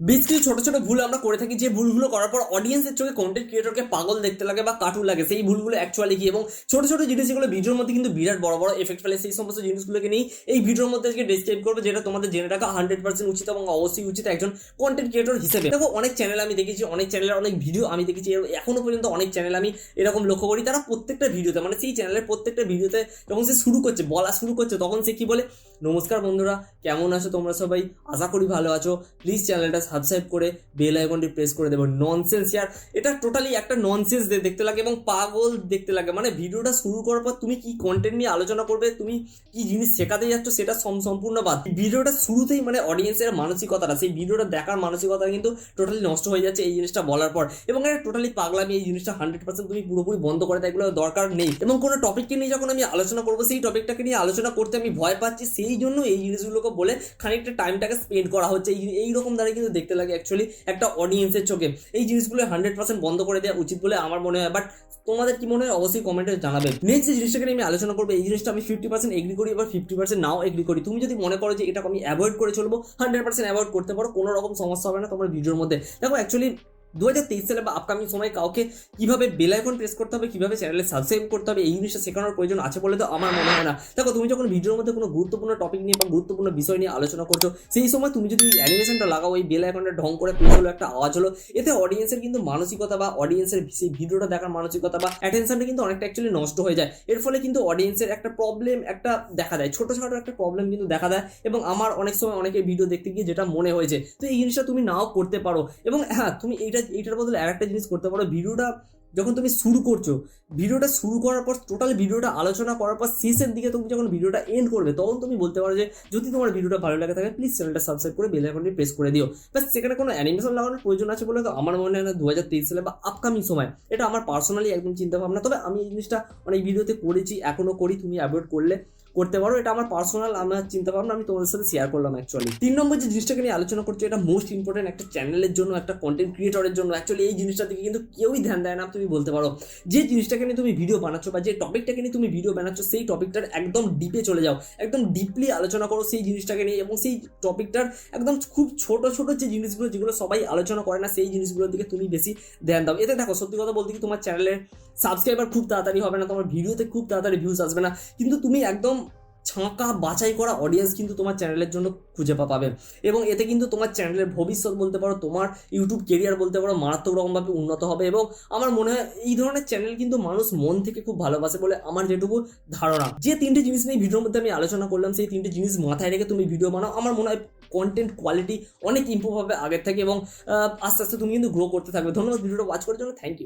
বেশ কিছু ছোট ছোট ভুল আমরা করে থাকি, যে ভুলগুলো করার পর অডিয়েন্সের চোখে কন্টেন্ট ক্রিয়েটরকে পাগল দেখতে লাগে বা কার্টুন লাগে। সেই ভুলগুলো অ্যাকচুয়ালি কি, এবং ছোট ছোট জিনিস যেগুলো ভিডিওর মধ্যে কিন্তু বিরাট বড় বড় এফেক্ট ফেলে, সেই সমস্ত জিনিসগুলোকে নিয়ে এই ভিডিওর মধ্যে আজকে ডিসক্রাইব করবো, যেটা তোমাদের জেনে রাখা 100% উচিত এবং অবশ্যই উচিত একজন কন্টেন্ট ক্রিয়েটর হিসেবে। দেখো, অনেক চ্যানেল আমি দেখেছি, অনেক চ্যানেলের অনেক ভিডিও আমি দেখেছি, এখনো পর্যন্ত অনেক চ্যানেল আমি এরকম লক্ষ্য করি, তারা প্রত্যেকটা ভিডিওতে, মানে সেই চ্যানেলের প্রত্যেকটা ভিডিওতে যখন সে বলা শুরু করছে, তখন সে কি বলে, নমস্কার বন্ধুরা, কেমন আছো তোমরা সবাই, আশা করি ভালো আছো, প্লিজ চ্যানেলটা সাবস্ক্রাইব করে বেল আইকনটি প্রেস করে দেবো। ননসেন্স ইয়ার, এটা টোটালি একটা ননসেন্স দেখতে লাগে এবং পাগল দেখতে লাগে। মানে ভিডিওটা শুরু করার পর তুমি কি কন্টেন্ট নিয়ে আলোচনা করবে, তুমি কি জিনিস শেখাতে যাচ্ছ, সেটা সম্পূর্ণ বাদ। ভিডিওটা শুরুতেই মানে অডিয়েন্সের মানসিকতাটা, সেই ভিডিওটা দেখার মানসিকতা কিন্তু টোটালি নষ্ট হয়ে যাচ্ছে এই জিনিসটা বলার পর। এবং এটা টোটালি পাগলামি, এই জিনিসটা 100% তুমি পুরোপুরি বন্ধ করে দেয়, এগুলো দরকার নেই। এবং কোনো টপিককে নিয়ে যখন আমি আলোচনা করবো, সেই টপিকটাকে নিয়ে আলোচনা করতে আমি ভয় পাচ্ছি, সেই জন্য এই জিনিসগুলোকে বলে খানিকটা টাইমটাকে স্পেন্ড করা হচ্ছে। এইরকম দ্বারা কিন্তু দেখতে লাগে অ্যাকচুয়ালি একটা অডিয়েন্সের চোখে। এই জিনিসগুলো 100% বন্ধ করে দেওয়া উচিত বলে আমার মনে হয়। বাট তোমাদের কি মনে হয় অবশ্যই কমেন্টে জানাবে। নেক্সট যে জিনিসটাকে নিয়ে আমি আলোচনা করবো, এই জিনিসটা আমি 50% এগ্রি করি, এবার 50% নাও এগ্রি করি। তুমি যদি মনে করো যে এটা আমি অ্যাভয়েড করে চলবো, 100% অ্যাভয়েড করতে পারো, কোনো রকম সমস্যা হবে না তোমার ভিডিওর মধ্যে। দেখো, অ্যাকচুয়ালি 2023 সালে বা আপকামিং সময় কাউকে কিভাবে বেল আইকন প্রেস করতে হবে, কিভাবে চ্যানেলে সাবস্ক্রাইব করতে হবে, এই জিনিসটা শেখানোর প্রয়োজন আছে বলে তো আমার মনে হয় না। দেখো, তুমি যখন ভিডিওর মধ্যে কোনো গুরুত্বপূর্ণ টপিক নিয়ে বা গুরুত্বপূর্ণ বিষয় নিয়ে আলোচনা করছো, সেই সময় তুমি যদি অ্যানিমেশনটা লাগাও, এই বেল আইকনটা ঢং করে প্রেস হলো, একটা আওয়াজ হলো, এতে অডিয়েন্সের কিন্তু মানসিকতা বা অডিয়েন্সের সেই ভিডিওটা দেখার মানসিকতা বা অ্যাটেনশনটা কিন্তু অনেকটা অ্যাকচুয়ালি নষ্ট হয়ে যায়। এর ফলে কিন্তু অডিয়েন্সের একটা প্রবলেম একটা দেখা দেয়, ছোটোখাটো একটা প্রবলেম কিন্তু দেখা দেয়। এবং আমার অনেক সময় অনেকের ভিডিও দেখতে গিয়ে যেটা মনে হয়েছে, তো এই জিনিসটা তুমি নাও করতে পারো। এবং হ্যাঁ, তুমি এইটার বদলে একটা জিনিস করতে পারো, ভিডিওটা যখন তুমি শুরু করছো, ভিডিওটা শুরু করার পর টোটাল ভিডিওটা আলোচনা করার পর শেষের দিকে তুমি যখন ভিডিওটা এন্ড করবে, তখন তুমি বলতে পারো যে যদি তোমার ভিডিওটা ভালো লাগে থাকে, প্লিজ চ্যানেলটা সাবস্ক্রাইব করে বেল আইকনটি প্রেস করে দিও। বাস, সেখানে কোনো অ্যানিমেশন লাগানোর প্রয়োজন আছে বলে তো আমার মনে হয় না 2023 সালে বা আপকামিং সময়। এটা আমার পার্সোনালি একদম চিন্তা ভাবনা। তবে আমি এই জিনিসটা অনেক ভিডিওতে করেছি, এখনো করি, তুমি অ্যাভয়েড করতে পারো। এটা আমার পার্সোনাল আমার চিন্তা ভাবনা, আমি তোমাদের সাথে শেয়ার করলাম অ্যাকচুয়ালি। 3 নম্বর যে জিনিসটাকে নিয়ে আলোচনা করছি, এটা মোস্ট ইম্পর্টেন্ট একটা চ্যানেলের জন্য, একটা কন্টেন্ট ক্রিয়েটরের জন্য। অ্যাকচুয়ালি এই জিনিসটা দিকে কিন্তু কেউই ধ্যান দেয় না, তুমি বলতে পারো। যে জিনিসটাকে নিয়ে তুমি ভিডিও বানাচ্ছো বা যে টপিকটাকে নিয়ে তুমি ভিডিও বানাচ্ছো, সেই টপিকটার একদম ডিপে চলে যাও, একদম ডিপলি আলোচনা করো সেই জিনিসটাকে নিয়ে। এবং সেই টপিকটার একদম খুব ছোট ছোট যে জিনিসগুলো, যেগুলো সবাই আলোচনা করে না, সেই জিনিসগুলোর দিকে তুমি বেশি ধ্যান দাও। এতে দেখো, সত্যি কথা বলতে কি, তোমার চ্যানেলের সাবস্ক্রাইবার খুব তাড়াতাড়ি হবে না, তোমার ভিডিওতে খুব তাড়াতাড়ি ভিউজ আসবে না, কিন্তু তুমি একদম ছাঁকা বাছাই করা অডিয়েন্স কিন্তু তোমার চ্যানেলের জন্য খুঁজে পাবে। এবং এতে কিন্তু তোমার চ্যানেলের ভবিষ্যৎ বলতে পারো, তোমার ইউটিউব কেরিয়ার বলতে পারো, মারাত্মক রকমভাবে উন্নত হবে। এবং আমার মনে হয় এই ধরনের চ্যানেল কিন্তু মানুষ মন থেকে খুব ভালোবাসে বলে আমার যেটুকু ধারণা। যে 3টে জিনিস নিয়ে ভিডিওর মধ্যে আমি আলোচনা করলাম, সেই 3টে জিনিস মাথায় রেখে তুমি ভিডিও বানাও, আমার মনে হয় কন্টেন্ট কোয়ালিটি অনেক ইম্প্রুভ হবে আগের থেকে, এবং আস্তে আস্তে তুমি কিন্তু গ্রো করতে থাকবে। ধন্যবাদ ভিডিওটা ওয়াচ করার জন্য, থ্যাংক ইউ।